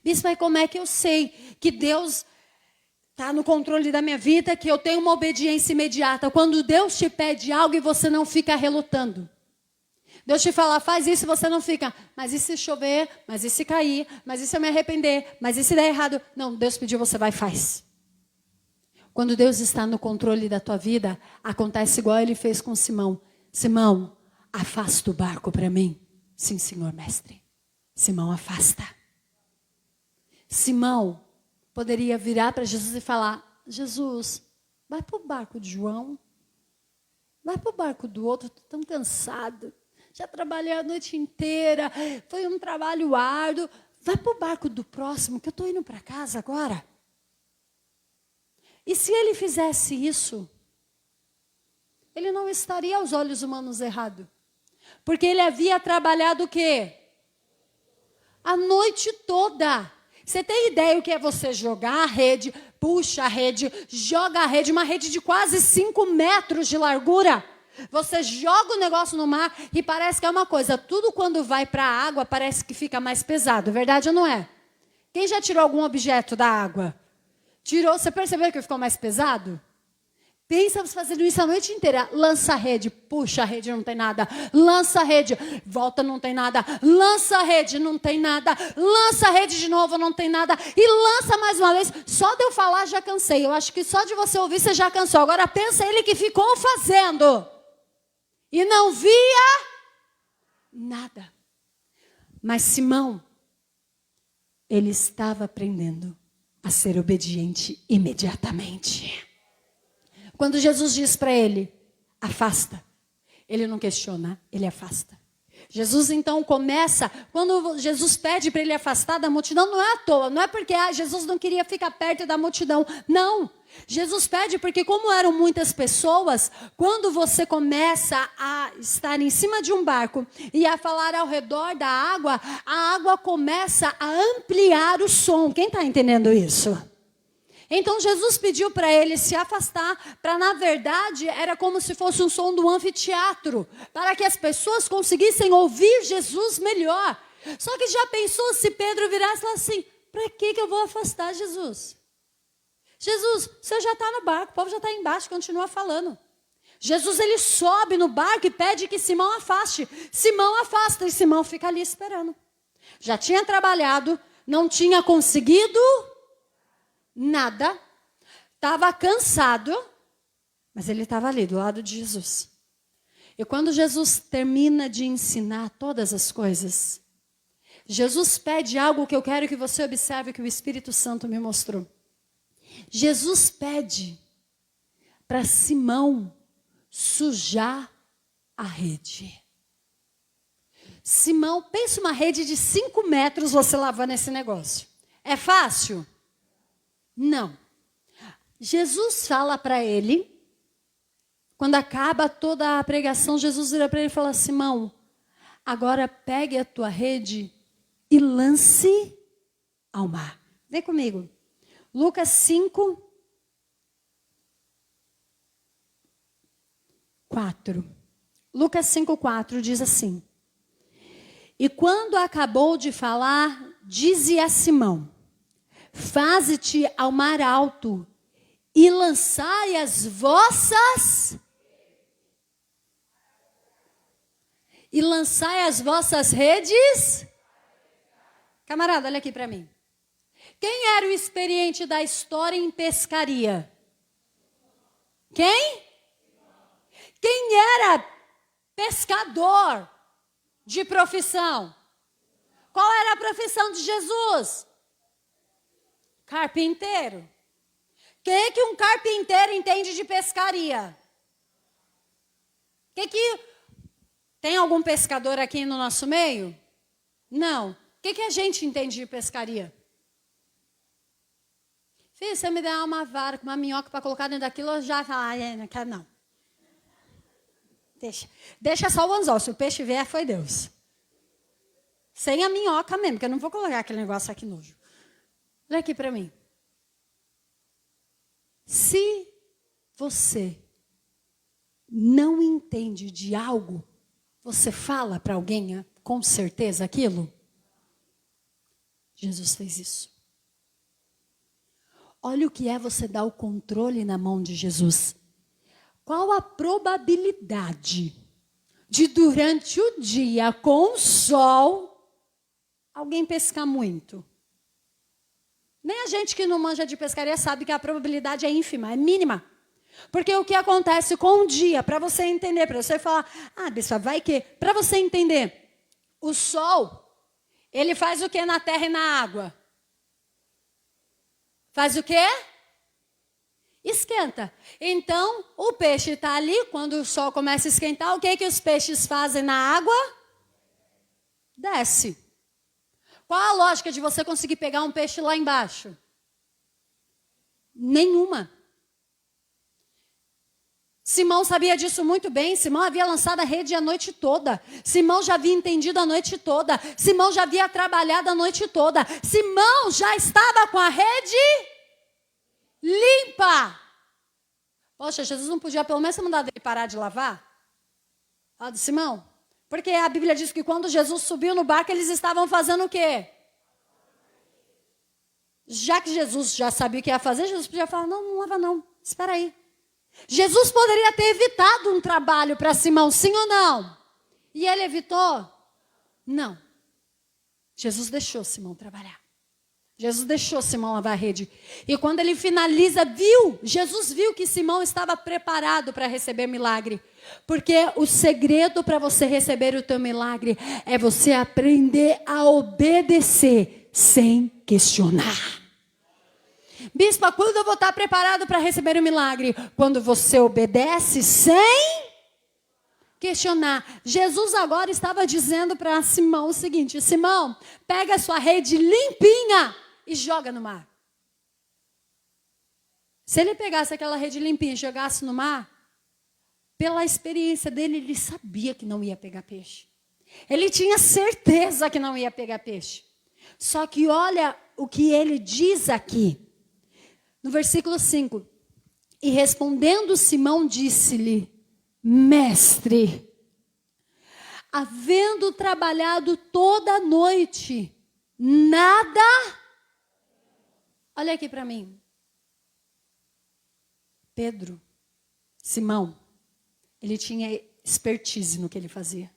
Bispo, mas como é que eu sei que Deus está no controle da minha vida, que eu tenho uma obediência imediata? Quando Deus te pede algo e você não fica relutando. Deus te fala, faz isso e você não fica, mas e se chover? Mas e se cair? Mas e se eu me arrepender? Mas e se der errado? Não, Deus pediu, você vai e faz. Quando Deus está no controle da tua vida, acontece igual ele fez com Simão. Simão, afasta o barco para mim. Sim, senhor mestre. Simão, afasta. Simão poderia virar para Jesus e falar, Jesus, vai para o barco de João. Vai para o barco do outro, estou tão cansado. Já trabalhei a noite inteira, foi um trabalho árduo. Vai para o barco do próximo, que eu estou indo para casa agora. E se ele fizesse isso, ele não estaria aos olhos humanos errado. Porque ele havia trabalhado o quê? A noite toda. Você tem ideia o que é você jogar a rede, puxa a rede, joga a rede, uma rede de quase 5 metros de largura. Você joga o negócio no mar e parece que é uma coisa. Tudo quando vai para a água parece que fica mais pesado. Verdade ou não é? Quem já tirou algum objeto da água? Tirou, você percebeu que ficou mais pesado? Pensa fazendo isso a noite inteira. Lança a rede, puxa a rede, não tem nada. Lança a rede, volta, não tem nada. Lança a rede, não tem nada. Lança a rede de novo, não tem nada. E lança mais uma vez. Só de eu falar já cansei. Eu acho que só de você ouvir você já cansou. Agora pensa ele que ficou fazendo. E não via nada. Mas Simão, ele estava aprendendo a ser obediente imediatamente. Quando Jesus diz para ele, afasta, ele não questiona, ele afasta. Jesus então começa, quando Jesus pede para ele afastar da multidão, não é à toa, não é porque Jesus não queria ficar perto da multidão, não. Jesus pede porque como eram muitas pessoas, quando você começa a estar em cima de um barco e a falar ao redor da água, a água começa a ampliar o som. Quem está entendendo isso? Então Jesus pediu para ele se afastar, para na verdade era como se fosse um som do anfiteatro, para que as pessoas conseguissem ouvir Jesus melhor. Só que já pensou se Pedro virasse e falasse assim, para que eu vou afastar Jesus? Jesus, você já está no barco, o povo já está embaixo, continua falando. Jesus ele sobe no barco e pede que Simão afaste. Simão afasta e Simão fica ali esperando. Já tinha trabalhado, não tinha conseguido nada, estava cansado, mas ele estava ali do lado de Jesus. E quando Jesus termina de ensinar todas as coisas, Jesus pede algo que eu quero que você observe que o Espírito Santo me mostrou. Jesus pede para Simão sujar a rede. Simão, pensa uma rede de 5 metros você lavando esse negócio. É fácil? Não. Jesus fala para ele, quando acaba toda a pregação, Jesus vira para ele e fala, Simão, agora pegue a tua rede e lance ao mar. Vem comigo. Lucas 5, 4. Lucas 5, 4 diz assim. E quando acabou de falar, dizia a Simão, faze-te ao mar alto e lançai as vossas redes. Camarada, olha aqui para mim. Quem era o experiente da história em pescaria? Quem? Quem era pescador de profissão? Qual era a profissão de Jesus? Carpinteiro. O que um carpinteiro entende de pescaria? Tem algum pescador aqui no nosso meio? Não. O que a gente entende de pescaria? Filho, se você me der uma vara com uma minhoca para colocar dentro daquilo, eu já falo, não quero não. Deixa só o anzol, se o peixe vier, foi Deus. Sem a minhoca mesmo, porque eu não vou colocar aquele negócio aqui nojo. Olha aqui para mim. Se você não entende de algo, você fala para alguém com certeza aquilo? Jesus fez isso. Olha o que é você dar o controle na mão de Jesus. Qual a probabilidade de durante o dia com o sol alguém pescar muito? Nem a gente que não manja de pescaria sabe que a probabilidade é ínfima, é mínima. Porque o que acontece com o dia, para você entender, para você falar, bispa, vai que, para você entender, o sol, ele faz o que na terra e na água? Faz o quê? Esquenta. Então, o peixe está ali, quando o sol começa a esquentar, o que que os peixes fazem na água? Desce. Qual a lógica de você conseguir pegar um peixe lá embaixo? Nenhuma. Simão sabia disso muito bem. Simão havia lançado a rede a noite toda. Simão já havia entendido a noite toda. Simão já havia trabalhado a noite toda. Simão já estava com a rede limpa. Poxa, Jesus não podia pelo menos mandar ele parar de lavar? Fala de Simão. Porque a Bíblia diz que quando Jesus subiu no barco, eles estavam fazendo o quê? Já que Jesus já sabia o que ia fazer, Jesus podia falar, não lava não, espera aí. Jesus poderia ter evitado um trabalho para Simão, sim ou não? E ele evitou? Não. Jesus deixou Simão trabalhar. Jesus deixou Simão lavar a rede. E quando ele finaliza, Jesus viu que Simão estava preparado para receber milagre. Porque o segredo para você receber o teu milagre é você aprender a obedecer sem questionar. Bispa, quando eu vou estar preparado para receber o milagre? Quando você obedece sem questionar. Jesus agora estava dizendo para Simão o seguinte: Simão, pega a sua rede limpinha e joga no mar. Se ele pegasse aquela rede limpinha e jogasse no mar, pela experiência dele, ele sabia que não ia pegar peixe. Ele tinha certeza que não ia pegar peixe. Só que olha o que ele diz aqui. No versículo 5. E respondendo Simão, disse-lhe: Mestre, havendo trabalhado toda a noite, nada... Olha aqui para mim. Pedro, Simão, ele tinha expertise no que ele fazia.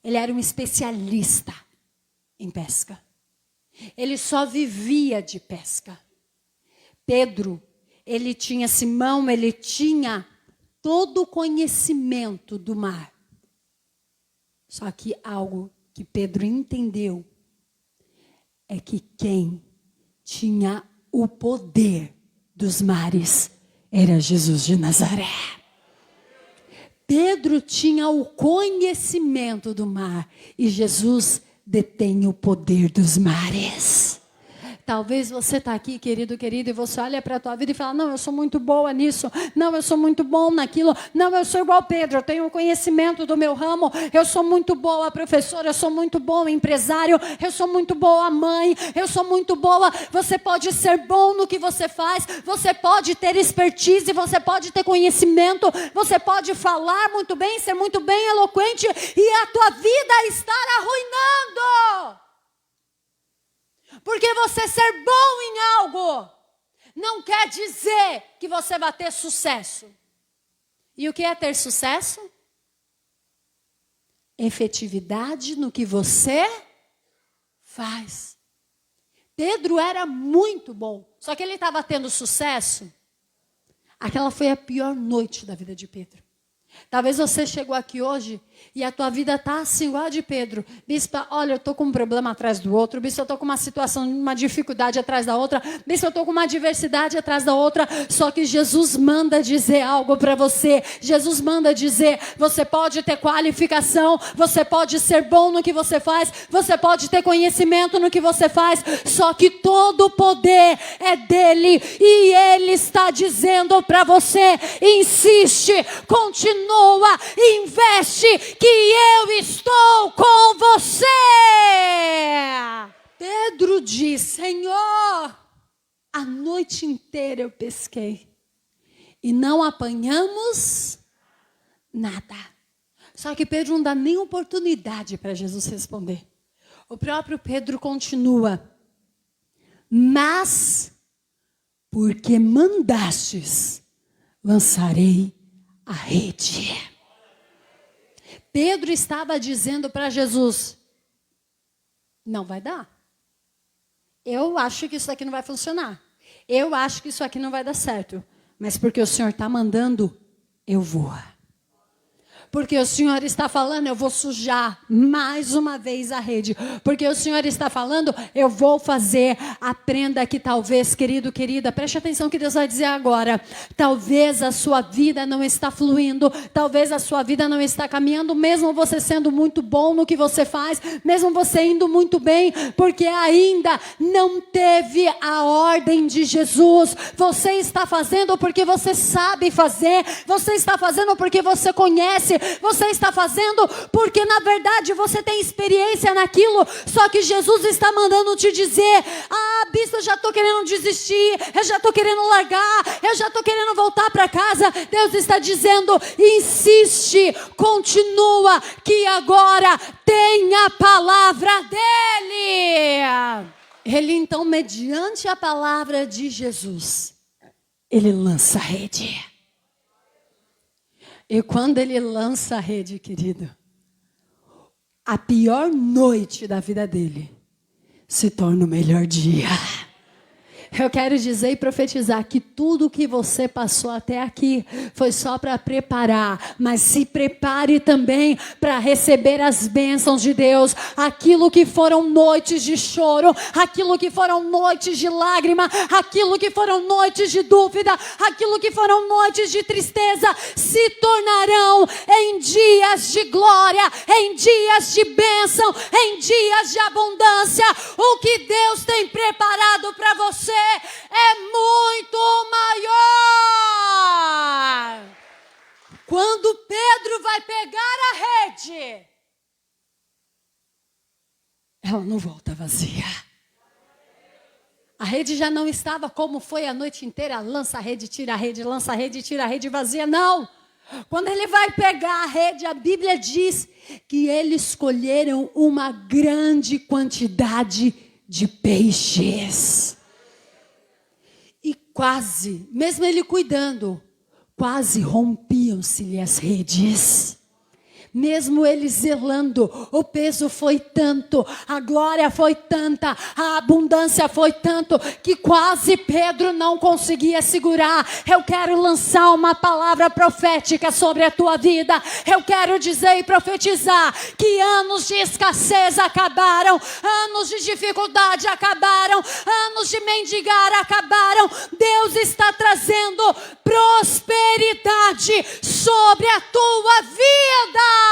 Ele era um especialista em pesca. Ele só vivia de pesca. Simão, ele tinha todo o conhecimento do mar. Só que algo que Pedro entendeu é que quem tinha o poder dos mares era Jesus de Nazaré. Pedro tinha o conhecimento do mar e Jesus detém o poder dos mares. Talvez você está aqui, querido, e você olha para a tua vida e fala, não, eu sou muito boa nisso, não, eu sou muito bom naquilo, não, eu sou igual Pedro, eu tenho conhecimento do meu ramo, eu sou muito boa professora, eu sou muito bom empresário, eu sou muito boa mãe, eu sou muito boa. Você pode ser bom no que você faz, você pode ter expertise, você pode ter conhecimento, você pode falar muito bem, ser muito bem eloquente e a tua vida estar arruinando. Porque você ser bom em algo não quer dizer que você vai ter sucesso. E o que é ter sucesso? Efetividade no que você faz. Pedro era muito bom, só que ele estava tendo sucesso. Aquela foi a pior noite da vida de Pedro. Talvez você chegou aqui hoje e a tua vida está assim, igual a de Pedro. Bispa, olha, eu estou com um problema atrás do outro. Bispa, eu estou com uma situação, uma dificuldade atrás da outra. Bispa, eu estou com uma adversidade atrás da outra. Só que Jesus manda dizer algo para você. Jesus manda dizer, você pode ter qualificação, você pode ser bom no que você faz, você pode ter conhecimento no que você faz, só que todo o poder é dele. E ele está dizendo para você, insiste, continua, investe, que eu estou com você. Pedro diz, Senhor, a noite inteira eu pesquei e não apanhamos nada. Só que Pedro não dá nem oportunidade para Jesus responder. O próprio Pedro continua. mas porque mandastes, lançarei a rede. Pedro estava dizendo para Jesus, não vai dar. Eu acho que isso aqui não vai funcionar. Eu acho que isso aqui não vai dar certo. Mas porque o Senhor está mandando, eu vou. Porque o Senhor está falando, eu vou sujar mais uma vez a rede. Porque o Senhor está falando, eu vou fazer. Aprenda que talvez, querido, querida, preste atenção que Deus vai dizer agora. Talvez a sua vida não está fluindo. Talvez a sua vida não está caminhando. Mesmo você sendo muito bom no que você faz. Mesmo você indo muito bem. Porque ainda não teve a ordem de Jesus. Você está fazendo porque você sabe fazer. Você está fazendo porque você conhece. Você está fazendo porque na verdade você tem experiência naquilo, só que Jesus está mandando te dizer, bispo, eu já estou querendo desistir, eu já estou querendo largar, eu já estou querendo voltar para casa. Deus está dizendo, insiste, continua, que agora tem a palavra dele. Ele então, mediante a palavra de Jesus, ele lança a rede. E quando ele lança a rede, querido, a pior noite da vida dele se torna o melhor dia. Eu quero dizer e profetizar que tudo que você passou até aqui foi só para preparar, mas se prepare também para receber as bênçãos de Deus. Aquilo que foram noites de choro, aquilo que foram noites de lágrima, aquilo que foram noites de dúvida, aquilo que foram noites de tristeza, se tornarão em dias de glória, em dias de bênção, em dias de abundância. O que Deus tem preparado para você é muito maior. Quando Pedro vai pegar a rede, ela não volta vazia. A rede já não estava como foi a noite inteira, lança a rede, tira a rede, lança a rede, tira a rede vazia, não. Quando ele vai pegar a rede, a Bíblia diz que eles escolheram uma grande quantidade de peixes. E quase, mesmo ele cuidando, quase rompiam-se-lhe as redes. Mesmo ele zelando, o peso foi tanto, a glória foi tanta, a abundância foi tanto, que quase Pedro não conseguia segurar. Eu quero lançar uma palavra profética sobre a tua vida. Eu quero dizer e profetizar que anos de escassez acabaram, anos de dificuldade acabaram, anos de mendigar acabaram. Deus está trazendo prosperidade sobre a tua vida.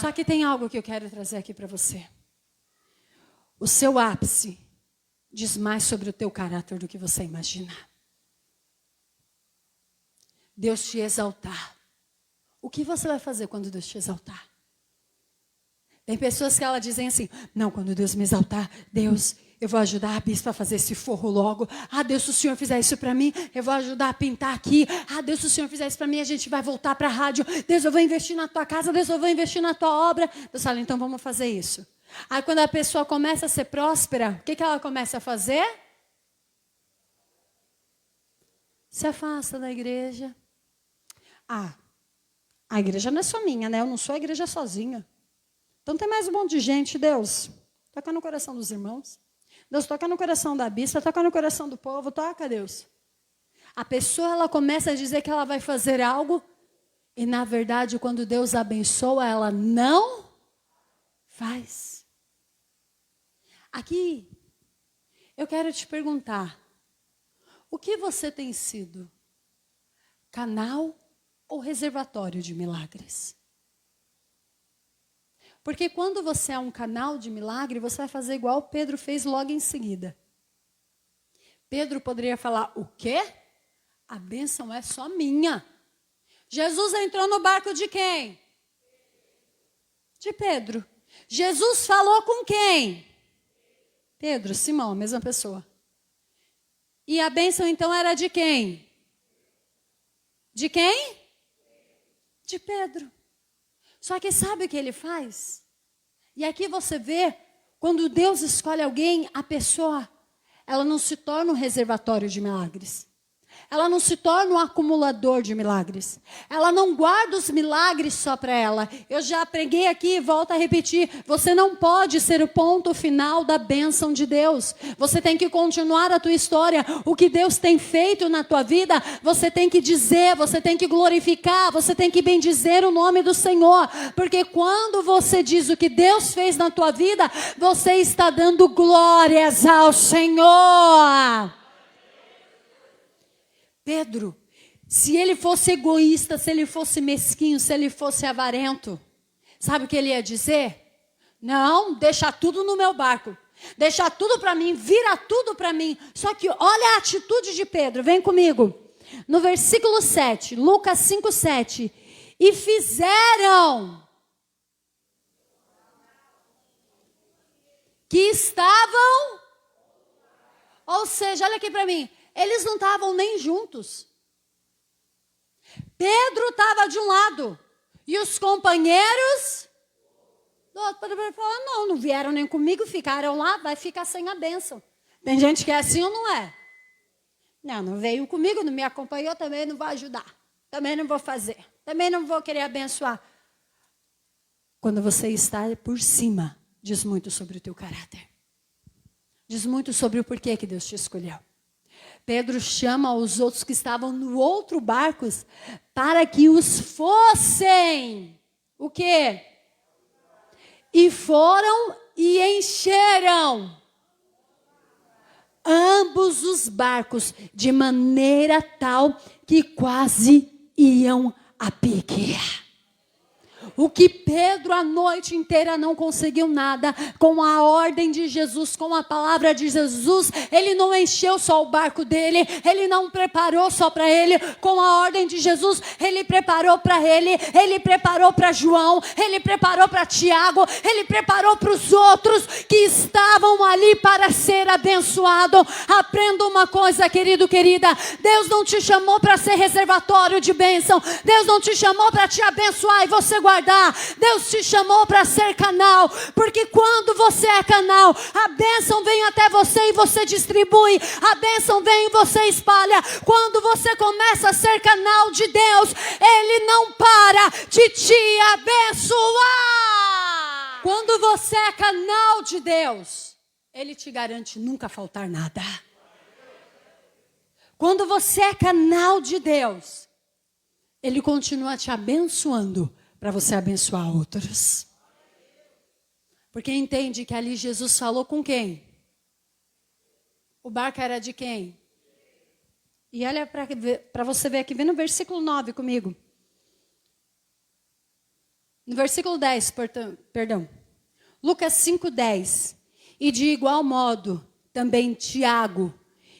Só que tem algo que eu quero trazer aqui para você. O seu ápice diz mais sobre o teu caráter do que você imagina. Deus te exaltar. O que você vai fazer quando Deus te exaltar? Tem pessoas que elas dizem assim, não, quando Deus me exaltar, Deus, eu vou ajudar a bispa a fazer esse forro logo. Deus, se o Senhor fizer isso para mim, eu vou ajudar a pintar aqui. Deus, se o Senhor fizer isso para mim, a gente vai voltar para a rádio. Deus, eu vou investir na tua casa. Deus, eu vou investir na tua obra. Deus fala, então vamos fazer isso. Aí quando a pessoa começa a ser próspera, o que ela começa a fazer? Se afasta da igreja. A igreja não é só minha, né? Eu não sou a igreja sozinha. Então tem mais um monte de gente, Deus. Toca no coração dos irmãos. Deus, toca no coração da bispa, toca no coração do povo, toca, Deus. A pessoa, ela começa a dizer que ela vai fazer algo, e na verdade, quando Deus abençoa, ela não faz. Aqui, eu quero te perguntar, o que você tem sido? Canal ou reservatório de milagres? Porque quando você é um canal de milagre, você vai fazer igual Pedro fez logo em seguida. Pedro poderia falar, o quê? A bênção é só minha. Jesus entrou no barco de quem? De Pedro. Jesus falou com quem? Pedro, Simão, a mesma pessoa. E a bênção então era de quem? De quem? De Pedro. Só que sabe o que ele faz? E aqui você vê, quando Deus escolhe alguém, a pessoa, ela não se torna um reservatório de milagres. Ela não se torna um acumulador de milagres. Ela não guarda os milagres só para ela. Eu já preguei aqui e volto a repetir. Você não pode ser o ponto final da bênção de Deus. Você tem que continuar a tua história. O que Deus tem feito na tua vida, você tem que dizer, você tem que glorificar, você tem que bendizer o nome do Senhor. Porque quando você diz o que Deus fez na tua vida, você está dando glórias ao Senhor. Pedro, se ele fosse egoísta, se ele fosse mesquinho, se ele fosse avarento, sabe o que ele ia dizer? Não, deixa tudo no meu barco, deixa tudo para mim, vira tudo para mim. Só que olha a atitude de Pedro, vem comigo. No versículo 7, Lucas 5:7, e fizeram que estavam, ou seja, olha aqui para mim, eles não estavam nem juntos. Pedro estava de um lado e os companheiros do outro. Falaram, não vieram nem comigo, ficaram lá, vai ficar sem a bênção. Tem gente que é assim ou não é? Não veio comigo, não me acompanhou, também não vai ajudar. Também não vou fazer, também não vou querer abençoar. Quando você está por cima, diz muito sobre o teu caráter. Diz muito sobre o porquê que Deus te escolheu. Pedro chama os outros que estavam no outro barco para que os fossem. O quê? E foram e encheram ambos os barcos de maneira tal que quase iam a pique. O que Pedro a noite inteira não conseguiu nada, com a ordem de Jesus, com a palavra de Jesus, ele não encheu só o barco dele, ele não preparou só para ele, com a ordem de Jesus, ele preparou para ele preparou para João, ele preparou para Tiago, ele preparou para os outros que estavam ali para ser abençoado. Aprenda uma coisa, querido, querida, Deus não te chamou para ser reservatório de bênção, Deus não te chamou para te abençoar e você guardar. Deus te chamou para ser canal, porque quando você é canal, a bênção vem até você e você distribui, a bênção vem e você espalha. Quando você começa a ser canal de Deus, Ele não para de te abençoar. Quando você é canal de Deus, Ele te garante nunca faltar nada. Quando você é canal de Deus, Ele continua te abençoando para você abençoar outros. Porque entende que ali Jesus falou com quem? O barco era de quem? E olha para você ver aqui, vem no versículo 9 comigo. No versículo 10, perdão. Lucas 5:10. E de igual modo, também Tiago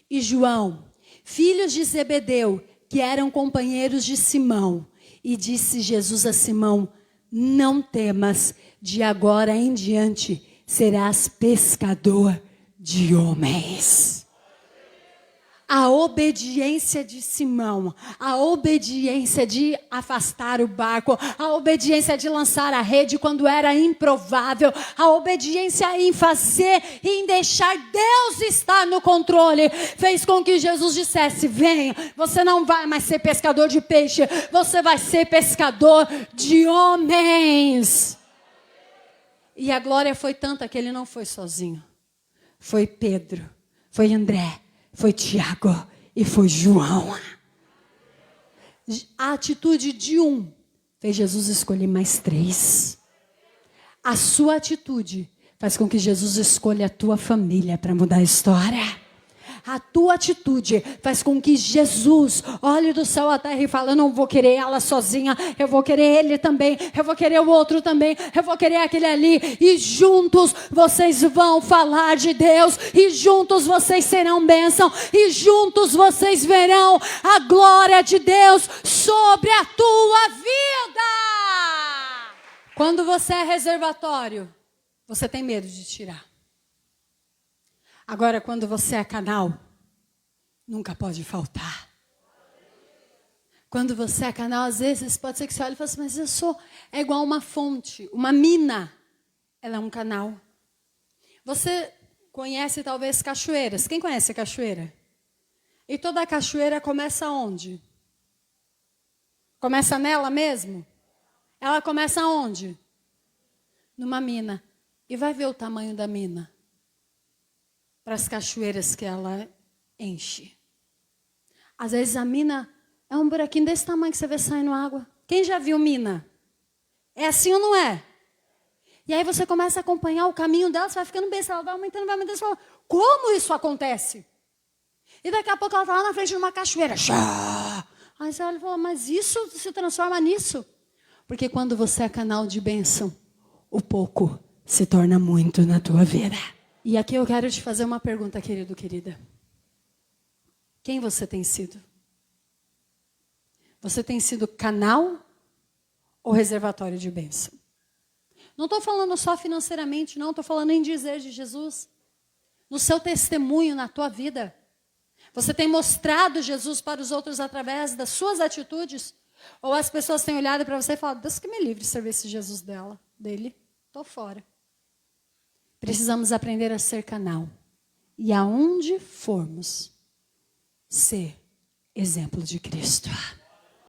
e João, filhos de Zebedeu, que eram companheiros de Simão. E disse Jesus a Simão, não temas, de agora em diante serás pescador de homens. A obediência de Simão, a obediência de afastar o barco, a obediência de lançar a rede quando era improvável, a obediência em fazer e em deixar Deus estar no controle, fez com que Jesus dissesse, venha, você não vai mais ser pescador de peixe, você vai ser pescador de homens. E a glória foi tanta que ele não foi sozinho, foi Pedro, foi André, foi Tiago e foi João. A atitude de um fez Jesus escolher mais 3. A sua atitude faz com que Jesus escolha a tua família para mudar a história. A tua atitude faz com que Jesus olhe do céu à terra e fale, eu não vou querer ela sozinha, eu vou querer ele também, eu vou querer o outro também, eu vou querer aquele ali. E juntos vocês vão falar de Deus, e juntos vocês serão bênção, e juntos vocês verão a glória de Deus sobre a tua vida. Quando você é reservatório, você tem medo de tirar. Agora, quando você é canal, nunca pode faltar. Quando você é canal, às vezes pode ser que você olhe e fale assim, mas eu sou, é igual uma fonte, uma mina. Ela é um canal. Você conhece talvez cachoeiras. Quem conhece cachoeira? E toda cachoeira começa onde? Começa nela mesmo? Ela começa onde? Numa mina. E vai ver o tamanho da mina. Para as cachoeiras que ela enche. Às vezes a mina é um buraquinho desse tamanho que você vê saindo água. Quem já viu mina? É assim ou não é? E aí você começa a acompanhar o caminho dela, você vai ficando besta, ela vai aumentando, você fala, como isso acontece? E daqui a pouco ela está lá na frente de uma cachoeira. Aí você olha e fala, mas isso se transforma nisso? Porque quando você é canal de bênção, o pouco se torna muito na tua vida. E aqui eu quero te fazer uma pergunta, querido, querida. Quem você tem sido? Você tem sido canal ou reservatório de bênção? Não estou falando só financeiramente, não. Estou falando em dizer de Jesus. No seu testemunho, na tua vida. Você tem mostrado Jesus para os outros através das suas atitudes? Ou as pessoas têm olhado para você e falado, Deus que me livre de servir esse Jesus dele. Estou fora. Precisamos aprender a ser canal. E aonde formos, ser exemplo de Cristo.